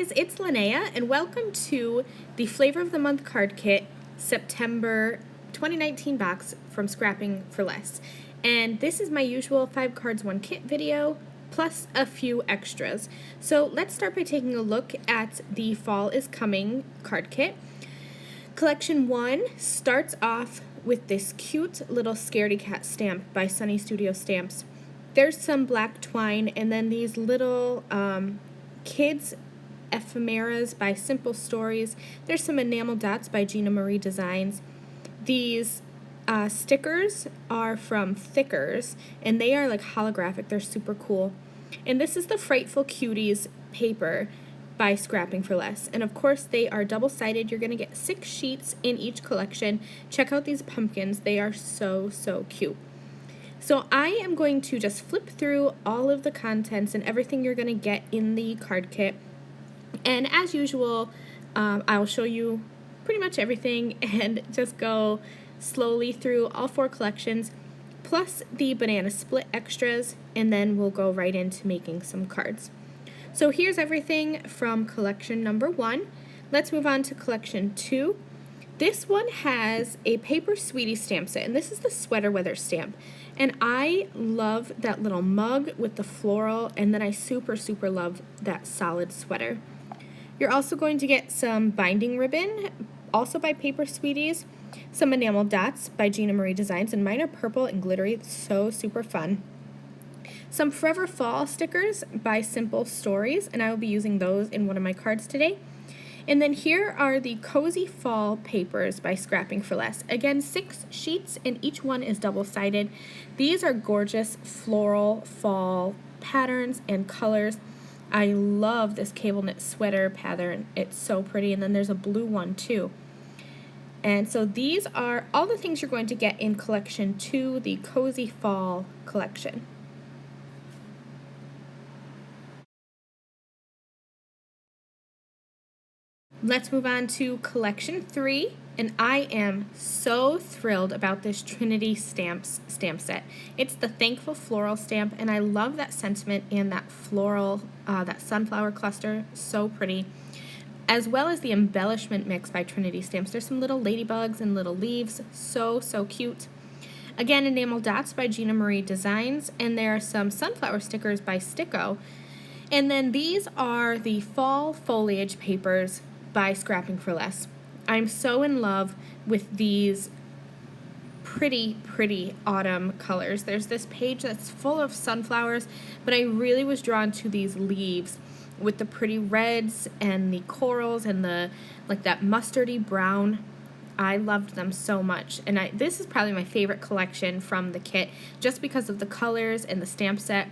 guys, it's Lynnea, and welcome to the Flavor of the Month card kit September 2019 box from Scrapping for Less. And this is my usual 5 cards 1 kit video plus a few extras. So let's start by taking a look at the Fall is Coming card kit. Collection 1 starts off with this cute little scaredy cat stamp by Sunny Studio Stamps. There's some black twine and then these little kids ephemeras by Simple Stories. There's some enamel dots by Gina Marie Designs. These stickers are from Thickers, and they are like holographic. They're super cool. And this is the Frightful Cuties paper by Scrapping for Less. And of course they are double-sided. You're going to get 6 sheets in each collection. Check out these pumpkins. They are so cute. So I am going to just flip through all of the contents and everything you're going to get in the card kit. And as usual, I'll show you pretty much everything and just go slowly through all 4 collections, plus the banana split extras, and then we'll go right into making some cards. So here's everything from collection number 1. Let's move on to collection 2. This one has a Paper Sweetie stamp set, and this is the Sweater Weather stamp. And I love that little mug with the floral, and then I super love that solid sweater. You're also going to get some binding ribbon, also by Paper Sweeties, some enamel dots by Gina Marie Designs, and mine are purple and glittery, so super fun. Some Forever Fall stickers by Simple Stories, and I will be using those in one of my cards today. And then here are the Cozy Fall papers by Scrapping for Less. Again, 6 sheets, and each one is double-sided. These are gorgeous floral fall patterns and colors. I love this cable knit sweater pattern. It's so pretty. And then there's a blue one too. And so these are all the things you're going to get in collection 2, the Cozy Fall collection. Let's move on to collection 3, and I am so thrilled about this Trinity Stamps stamp set. It's the Thankful Floral stamp, and I love that sentiment and that floral, that sunflower cluster, so pretty. As well as the embellishment mix by Trinity Stamps. There's some little ladybugs and little leaves, so cute. Again, enamel dots by Gina Marie Designs, and there are some sunflower stickers by Sticko. And then these are the fall foliage papers by Scrapping for Less. I'm so in love with these pretty autumn colors. There's this page that's full of sunflowers, but I really was drawn to these leaves with the pretty reds and the corals and the like that mustardy brown. I loved them so much, and this is probably my favorite collection from the kit just because of the colors and the stamp set.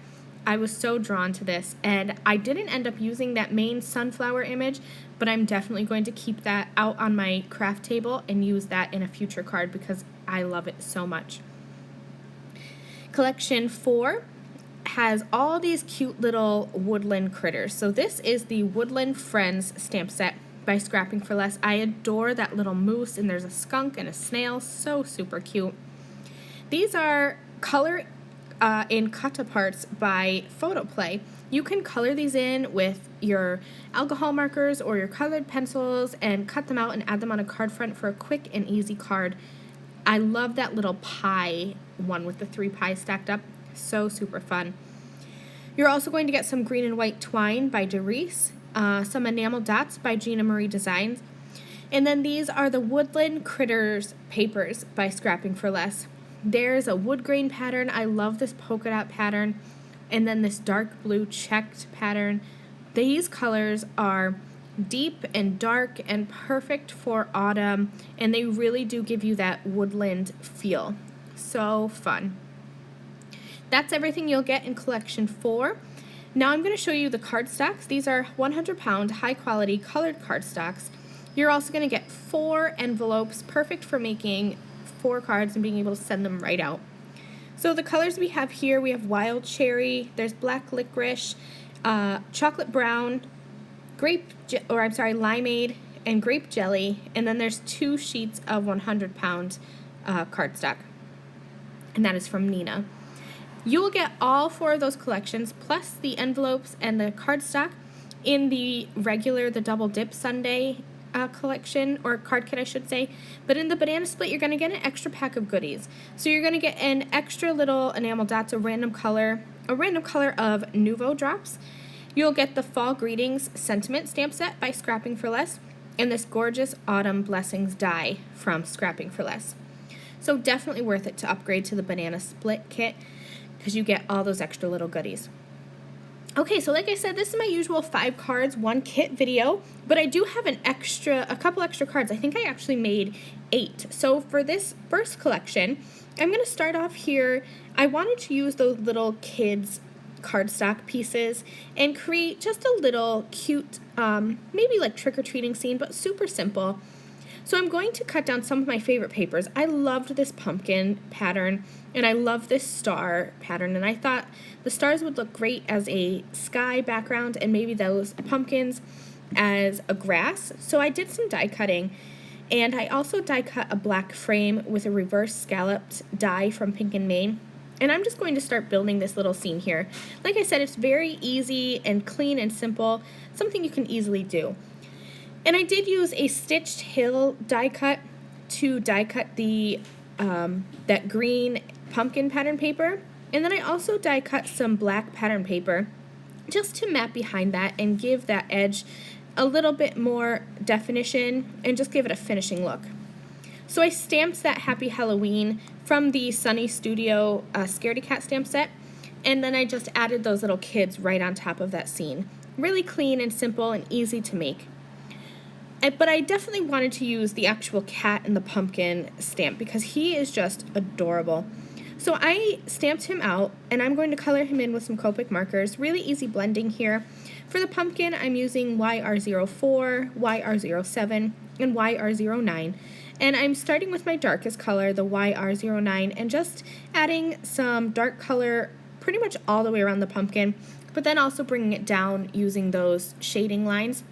I was so drawn to this, and I didn't end up using that main sunflower image, but I'm definitely going to keep that out on my craft table and use that in a future card because I love it so much. Collection 4 has all these cute little woodland critters. So this is the Woodland Friends stamp set by Scrapping for Less. I adore that little moose, and there's a skunk and a snail, so super cute. These are color in cut-aparts by Photoplay. You can color these in with your alcohol markers or your colored pencils and cut them out and add them on a card front for a quick and easy card. I love that little pie one with the 3 pies stacked up. So super fun. You're also going to get some green and white twine by Derice, some enamel dots by Gina Marie Designs, and then these are the Woodland Critters papers by Scrapping for Less. There's a wood grain pattern. I love this polka dot pattern, and then this dark blue checked pattern. These colors are deep and dark and perfect for autumn, and they really do give you that woodland feel. So fun. That's everything you'll get in collection 4. Now I'm going to show you the cardstocks. These are 100-pound high quality colored cardstocks. You're also going to get 4 envelopes, perfect for making 4 cards and being able to send them right out. So the colors we have here, we have wild cherry, there's black licorice, chocolate brown, limeade, and grape jelly, and then there's 2 sheets of 100-pound cardstock, and that is from Nina. You will get all 4 of those collections, plus the envelopes and the cardstock, in the regular, the double dip Sunday collection, or card kit I should say, but in the banana split you're going to get an extra pack of goodies. So you're going to get an extra little enamel dots, a random color of Nouveau drops. You'll get the Fall Greetings Sentiment stamp set by Scrapping for Less, and this gorgeous Autumn Blessings die from Scrapping for Less. So definitely worth it to upgrade to the banana split kit because you get all those extra little goodies. Okay, so like I said, this is my usual 5 cards, 1 kit video, but I do have a couple extra cards. I think I actually made 8. So for this first collection, I'm going to start off here. I wanted to use those little kids cardstock pieces and create just a little cute, maybe like trick-or-treating scene, but super simple. So I'm going to cut down some of my favorite papers. I loved this pumpkin pattern, and I love this star pattern, and I thought the stars would look great as a sky background and maybe those pumpkins as a grass. So I did some die cutting, and I also die cut a black frame with a reverse scalloped die from Pink and Maine. And I'm just going to start building this little scene here. Like I said, it's very easy and clean and simple, something you can easily do. And I did use a stitched hill die cut to die cut the that green pumpkin pattern paper. And then I also die cut some black pattern paper just to map behind that and give that edge a little bit more definition and just give it a finishing look. So I stamped that Happy Halloween from the Sunny Studio Scaredy Cat stamp set, and then I just added those little kids right on top of that scene. Really clean and simple and easy to make. But I definitely wanted to use the actual cat and the pumpkin stamp because he is just adorable. So I stamped him out, and I'm going to color him in with some Copic markers. Really easy blending here. For the pumpkin, I'm using YR04, YR07, and YR09. And I'm starting with my darkest color, the YR09, and just adding some dark color pretty much all the way around the pumpkin, but then also bringing it down using those shading lines.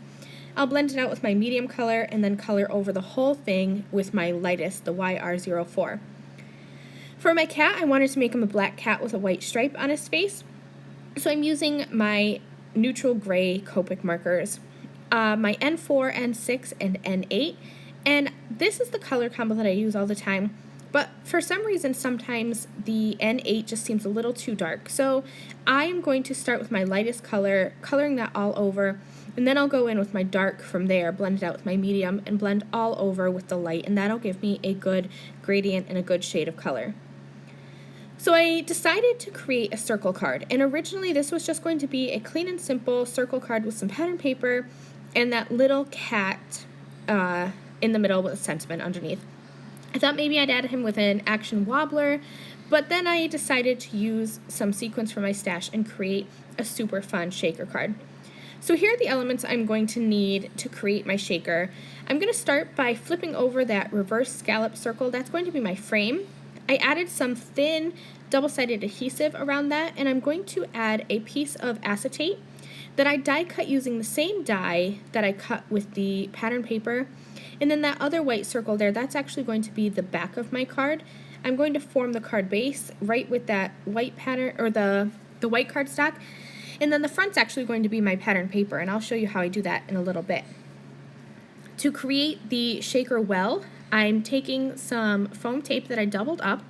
I'll blend it out with my medium color and then color over the whole thing with my lightest, the YR04. For my cat, I wanted to make him a black cat with a white stripe on his face, so I'm using my neutral gray Copic markers, my N4, N6, and N8, and this is the color combo that I use all the time, but for some reason sometimes the N8 just seems a little too dark, so I am going to start with my lightest color, coloring that all over, and then I'll go in with my dark from there, blend it out with my medium, and blend all over with the light, and that'll give me a good gradient and a good shade of color. So I decided to create a circle card, and originally this was just going to be a clean and simple circle card with some pattern paper and that little cat in the middle with a sentiment underneath. I thought maybe I'd add him with an action wobbler, but then I decided to use some sequins from my stash and create a super fun shaker card. So here are the elements I'm going to need to create my shaker. I'm going to start by flipping over that reverse scallop circle. That's going to be my frame. I added some thin double-sided adhesive around that, and I'm going to add a piece of acetate that I die cut using the same die that I cut with the pattern paper. And then that other white circle there, that's actually going to be the back of my card. I'm going to form the card base right with that white pattern, or the white cardstock. And then the front's actually going to be my pattern paper, and I'll show you how I do that in a little bit. To create the shaker well, I'm taking some foam tape that I doubled up,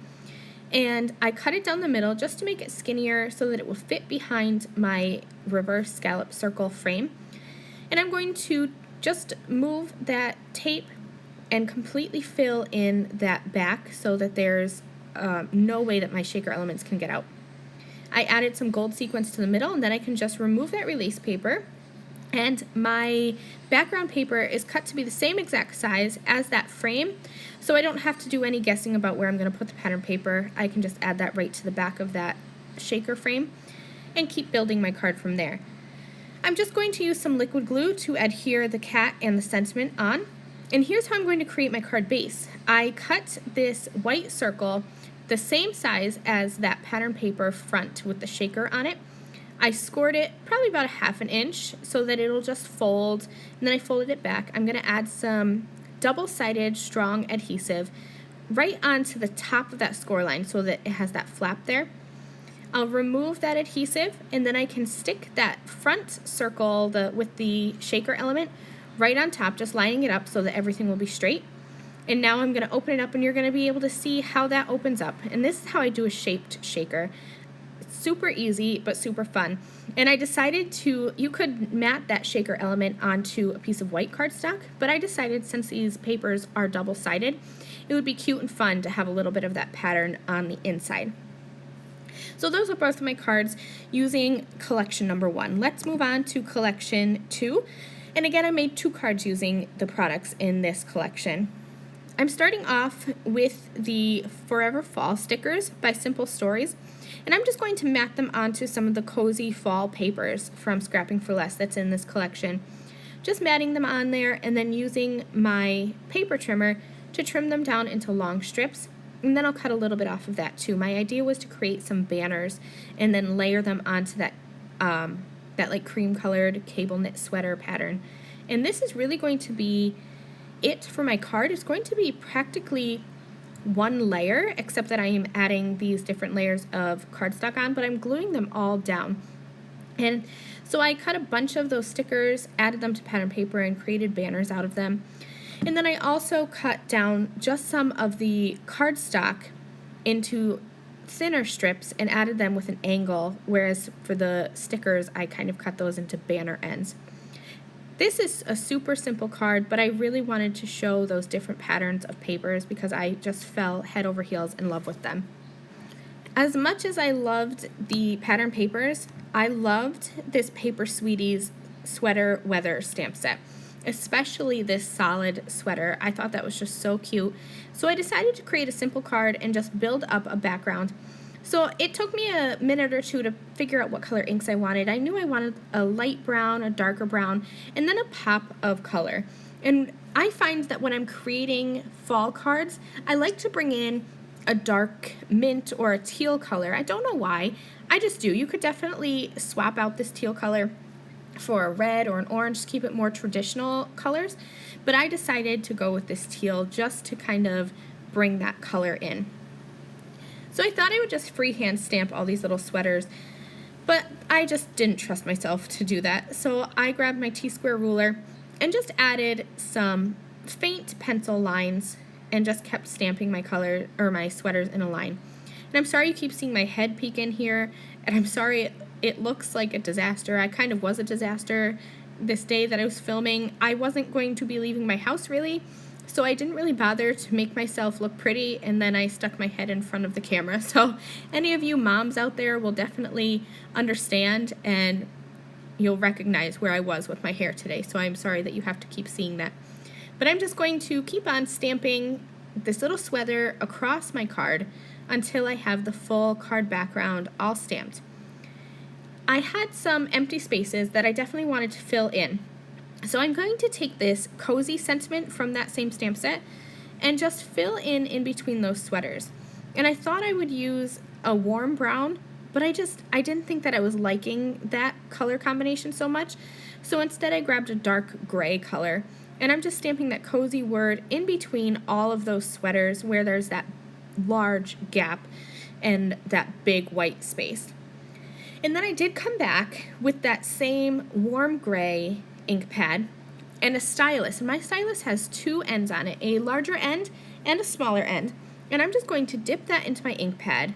and I cut it down the middle just to make it skinnier so that it will fit behind my reverse scallop circle frame. And I'm going to just move that tape and completely fill in that back so that there's no way that my shaker elements can get out. I added some gold sequins to the middle, and then I can just remove that release paper, and my background paper is cut to be the same exact size as that frame, so I don't have to do any guessing about where I'm going to put the pattern paper. I can just add that right to the back of that shaker frame and keep building my card from there. I'm just going to use some liquid glue to adhere the cat and the sentiment on, and here's how I'm going to create my card base. I cut this white circle the same size as that pattern paper front with the shaker on it. I scored it probably about 1/2 inch so that it'll just fold, and then I folded it back. I'm going to add some double-sided strong adhesive right onto the top of that score line so that it has that flap there. I'll remove that adhesive, and then I can stick that front circle with the shaker element right on top, just lining it up so that everything will be straight. And now I'm going to open it up, and you're going to be able to see how that opens up. And this is how I do a shaped shaker. It's super easy, but super fun. And I decided you could mat that shaker element onto a piece of white cardstock, but I decided since these papers are double-sided, it would be cute and fun to have a little bit of that pattern on the inside. So those are both of my cards using collection number 1. Let's move on to collection 2. And again, I made 2 cards using the products in this collection. I'm starting off with the Forever Fall stickers by Simple Stories, and I'm just going to mat them onto some of the cozy fall papers from Scrapping for Less that's in this collection. Just matting them on there and then using my paper trimmer to trim them down into long strips, and then I'll cut a little bit off of that too. My idea was to create some banners and then layer them onto that like cream colored cable knit sweater pattern. And this is really going to be it for my card. It's going to be practically one layer, except that I am adding these different layers of cardstock on, but I'm gluing them all down. And so I cut a bunch of those stickers, added them to pattern paper, and created banners out of them. And then I also cut down just some of the cardstock into thinner strips and added them with an angle, whereas for the stickers I kind of cut those into banner ends. This is a super simple card, but I really wanted to show those different patterns of papers because I just fell head over heels in love with them. As much as I loved the pattern papers, I loved this Paper Sweeties sweater weather stamp set, especially this solid sweater. I thought that was just so cute. So I decided to create a simple card and just build up a background. So it took me a minute or two to figure out what color inks I wanted. I knew I wanted a light brown, a darker brown, and then a pop of color. And I find that when I'm creating fall cards, I like to bring in a dark mint or a teal color. I don't know why. I just do. You could definitely swap out this teal color for a red or an orange to keep it more traditional colors. But I decided to go with this teal just to kind of bring that color in. So I thought I would just freehand stamp all these little sweaters, but I just didn't trust myself to do that. So I grabbed my T-square ruler and just added some faint pencil lines and just kept stamping my color or my sweaters in a line. And I'm sorry you keep seeing my head peek in here, and I'm sorry it looks like a disaster. I kind of was a disaster this day that I was filming. I wasn't going to be leaving my house really, so I didn't really bother to make myself look pretty, and then I stuck my head in front of the camera. So any of you moms out there will definitely understand, and you'll recognize where I was with my hair today. So I'm sorry that you have to keep seeing that. But I'm just going to keep on stamping this little sweater across my card until I have the full card background all stamped. I had some empty spaces that I definitely wanted to fill in. So I'm going to take this cozy sentiment from that same stamp set and just fill in between those sweaters. And I thought I would use a warm brown, but I didn't think that I was liking that color combination so much. So instead I grabbed a dark gray color, and I'm just stamping that cozy word in between all of those sweaters where there's that large gap and that big white space. And then I did come back with that same warm gray ink pad and a stylus, and my stylus has 2 ends on it, a larger end and a smaller end, and I'm just going to dip that into my ink pad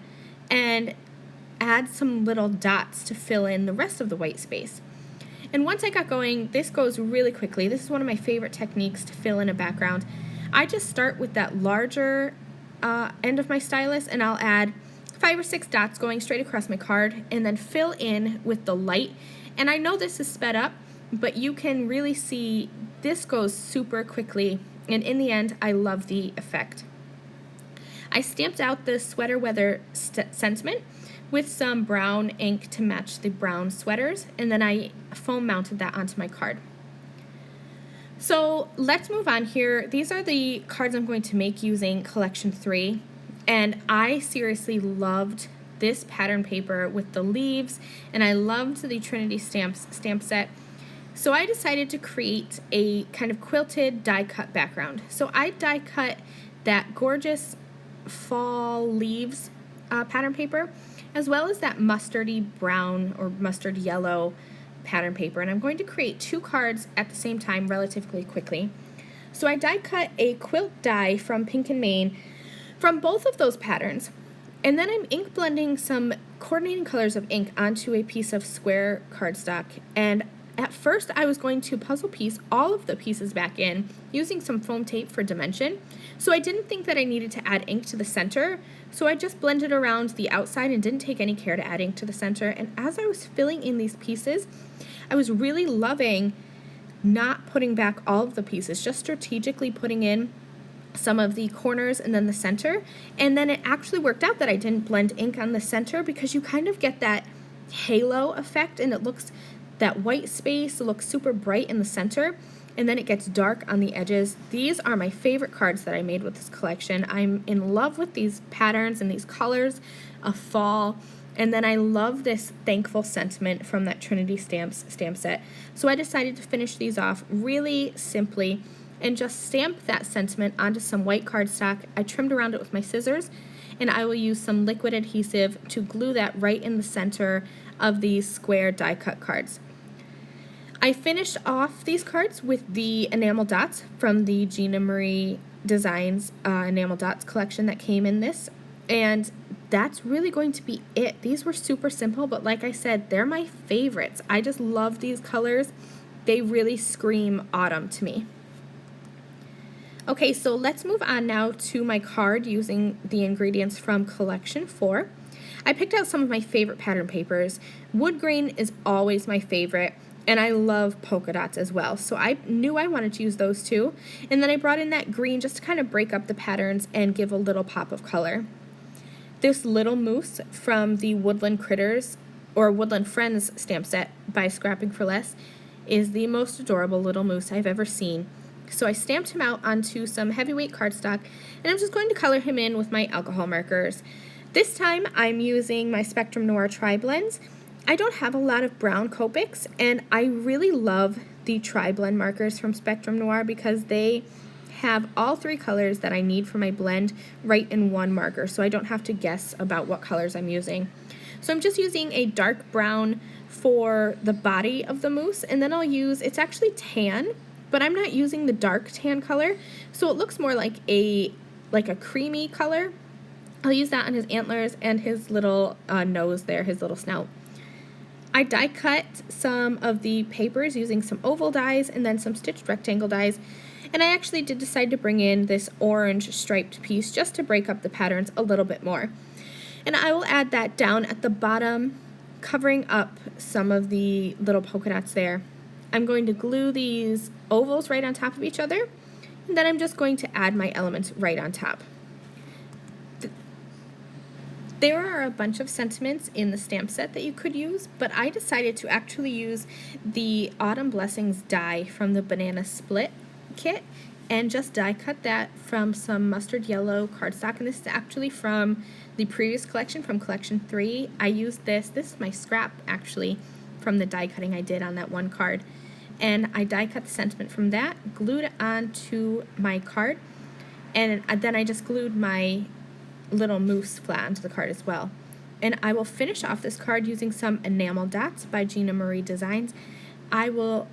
and add some little dots to fill in the rest of the white space. And once I got going, this goes really quickly. This is one of my favorite techniques to fill in a background. I just start with that larger end of my stylus, and I'll add 5 or 6 dots going straight across my card and then fill in with the light. And I know this is sped up, but you can really see this goes super quickly, and in the end I love the effect. I stamped out the sweater weather sentiment with some brown ink to match the brown sweaters, and then I foam mounted that onto my card. So let's move on here. These are the cards I'm going to make using collection 3, and I seriously loved this pattern paper with the leaves, and I loved the Trinity stamp set. So I decided to create a kind of quilted die cut background. So I die cut that gorgeous fall leaves pattern paper, as well as that mustardy brown or mustard yellow pattern paper. And I'm going to create 2 cards at the same time relatively quickly. So I die cut a quilt die from Pink and Main from both of those patterns. And then I'm ink blending some coordinating colors of ink onto a piece of square cardstock. And at first I was going to puzzle piece all of the pieces back in using some foam tape for dimension. So I didn't think that I needed to add ink to the center. So I just blended around the outside and didn't take any care to add ink to the center. And as I was filling in these pieces, I was really loving not putting back all of the pieces, just strategically putting in some of the corners and then the center. And then it actually worked out that I didn't blend ink on the center because you kind of get that halo effect, and it looks, that white space looks super bright in the center, and then it gets dark on the edges. These are my favorite cards that I made with this collection. I'm in love with these patterns and these colors of fall. And then I love this thankful sentiment from that Trinity stamp set. So I decided to finish these off really simply and just stamp that sentiment onto some white cardstock. I trimmed around it with my scissors, and I will use some liquid adhesive to glue that right in the center of these square die cut cards. I finished off these cards with the enamel dots from the Gina Marie Designs enamel dots collection that came in this, and that's really going to be it. These were super simple, but like I said, they're my favorites. I just love these colors. They really scream autumn to me. Okay, so let's move on now to my card using the ingredients from collection 4. I picked out some of my favorite pattern papers. Wood grain is always my favorite, and I love polka dots as well. So I knew I wanted to use those too. And then I brought in that green just to kind of break up the patterns and give a little pop of color. This little moose from the Woodland Critters or Woodland Friends stamp set by Scrapping for Less is the most adorable little moose I've ever seen. So I stamped him out onto some heavyweight cardstock, and I'm just going to color him in with my alcohol markers. This time I'm using my Spectrum Noir Tri-Blends. I don't have a lot of brown Copics, and I really love the Tri-Blend markers from Spectrum Noir because they have all 3 colors that I need for my blend right in one marker, so I don't have to guess about what colors I'm using. So I'm just using a dark brown for the body of the moose, and then I'll use, it's actually tan, but I'm not using the dark tan color, so it looks more like a creamy color. I'll use that on his antlers and his little nose there, his little snout. I die cut some of the papers using some oval dies and then some stitched rectangle dies, and I actually did decide to bring in this orange striped piece just to break up the patterns a little bit more. And I will add that down at the bottom, covering up some of the little polka dots there. I'm going to glue these ovals right on top of each other, and then I'm just going to add my elements right on top. There are a bunch of sentiments in the stamp set that you could use, but I decided to actually use the Autumn Blessings die from the Banana Split kit and just die cut that from some mustard yellow cardstock, and this is actually from the previous collection, from collection 3. I used this is my scrap actually from the die cutting I did on that one card, and I die cut the sentiment from that, glued it onto my card, and then I just glued my little moose flat onto the card as well. And I will finish off this card using some enamel dots by Gina Marie Designs. I will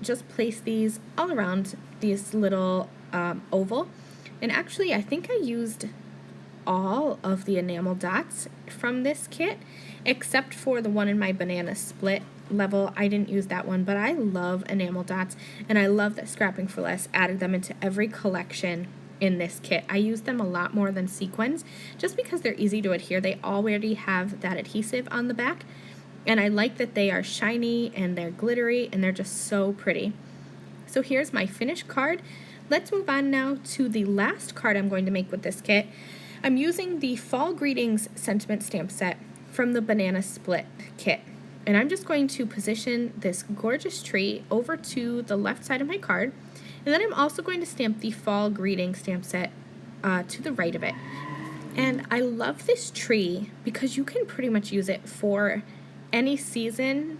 just place these all around this little oval, and actually I think I used all of the enamel dots from this kit except for the one in my Banana Split level. I didn't use that one, but I love enamel dots, and I love that Scrapping for Less added them into every collection in this kit. I use them a lot more than sequins just because they're easy to adhere. They already have that adhesive on the back, and I like that they are shiny and they're glittery and they're just so pretty. So here's my finished card. Let's move on now to the last card I'm going to make with this kit. I'm using the Fall Greetings sentiment stamp set from the Banana Split kit, and I'm just going to position this gorgeous tree over to the left side of my card, and then I'm also going to stamp the Fall Greetings stamp set to the right of it. And I love this tree because you can pretty much use it for any season,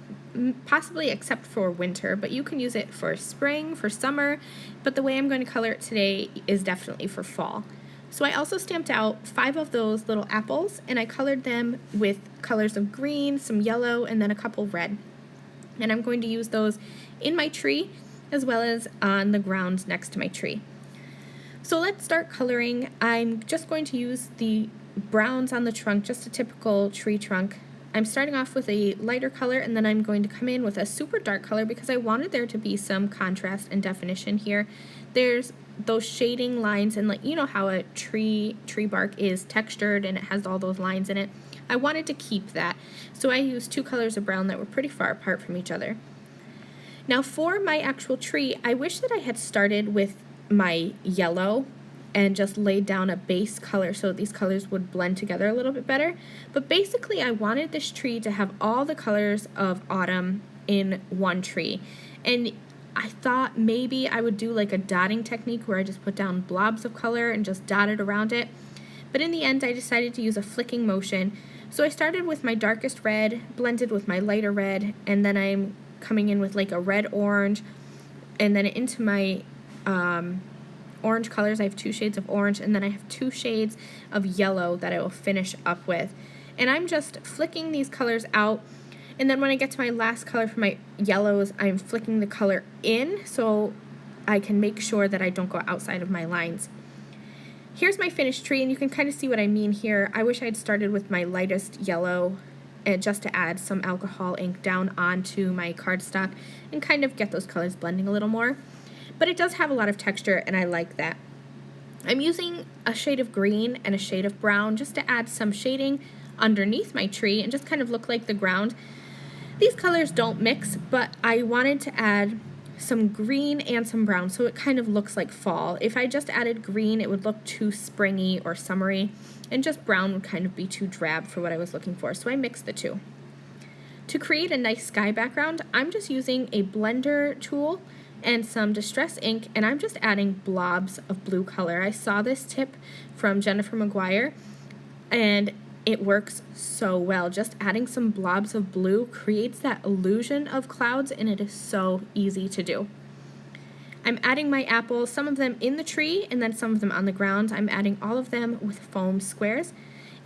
possibly except for winter, but you can use it for spring, for summer, but the way I'm going to color it today is definitely for fall. So I also stamped out 5 of those little apples, and I colored them with colors of green, some yellow, and then a couple red. And I'm going to use those in my tree as well as on the ground next to my tree. So let's start coloring. I'm just going to use the browns on the trunk, just a typical tree trunk. I'm starting off with a lighter color, and then I'm going to come in with a super dark color because I wanted there to be some contrast and definition here. There's those shading lines, and like, you know how a tree bark is textured and it has all those lines in it. I wanted to keep that, so I used 2 colors of brown that were pretty far apart from each other. Now for my actual tree, I wish that I had started with my yellow and just laid down a base color so these colors would blend together a little bit better. But basically I wanted this tree to have all the colors of autumn in one tree. And I thought maybe I would do like a dotting technique where I just put down blobs of color and just dotted around it. But in the end I decided to use a flicking motion. So I started with my darkest red, blended with my lighter red, and then I'm coming in with like a red-orange, and then into my orange colors. I have 2 shades of orange, and then I have 2 shades of yellow that I will finish up with. And I'm just flicking these colors out, and then when I get to my last color for my yellows, I'm flicking the color in so I can make sure that I don't go outside of my lines. Here's my finished tree, and you can kind of see what I mean here. I wish I had started with my lightest yellow just to add some alcohol ink down onto my cardstock and kind of get those colors blending a little more. But it does have a lot of texture, and I like that. I'm using a shade of green and a shade of brown just to add some shading underneath my tree and just kind of look like the ground. These colors don't mix, but I wanted to add some green and some brown so it kind of looks like fall. If I just added green, it would look too springy or summery, and just brown would kind of be too drab for what I was looking for, so I mixed the two. To create a nice sky background, I'm just using a blender tool and some distress ink, and I'm just adding blobs of blue color. I saw this tip from Jennifer McGuire, and it works so well. Just adding some blobs of blue creates that illusion of clouds, and it is so easy to do. I'm adding my apples, some of them in the tree and then some of them on the ground. I'm adding all of them with foam squares,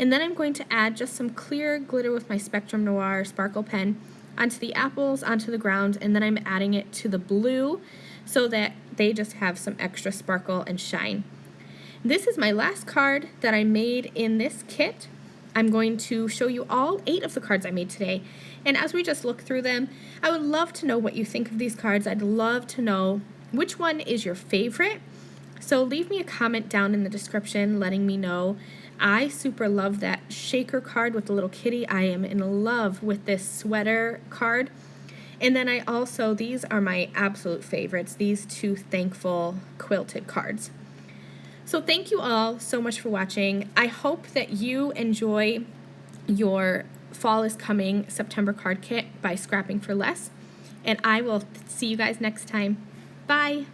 and then I'm going to add just some clear glitter with my Spectrum Noir sparkle pen onto the apples, onto the ground, and then I'm adding it to the blue so that they just have some extra sparkle and shine. This is my last card that I made in this kit. I'm going to show you all 8 of the cards I made today, and as we just look through them, I would love to know what you think of these cards. I'd love to know which one is your favorite, so leave me a comment down in the description letting me know. I super love that shaker card with the little kitty. I am in love with this sweater card. And then I also, these are my absolute favorites, these 2 thankful quilted cards. So thank you all so much for watching. I hope that you enjoy your Fall is Coming September card kit by Scrapping for Less. And I will see you guys next time. Bye!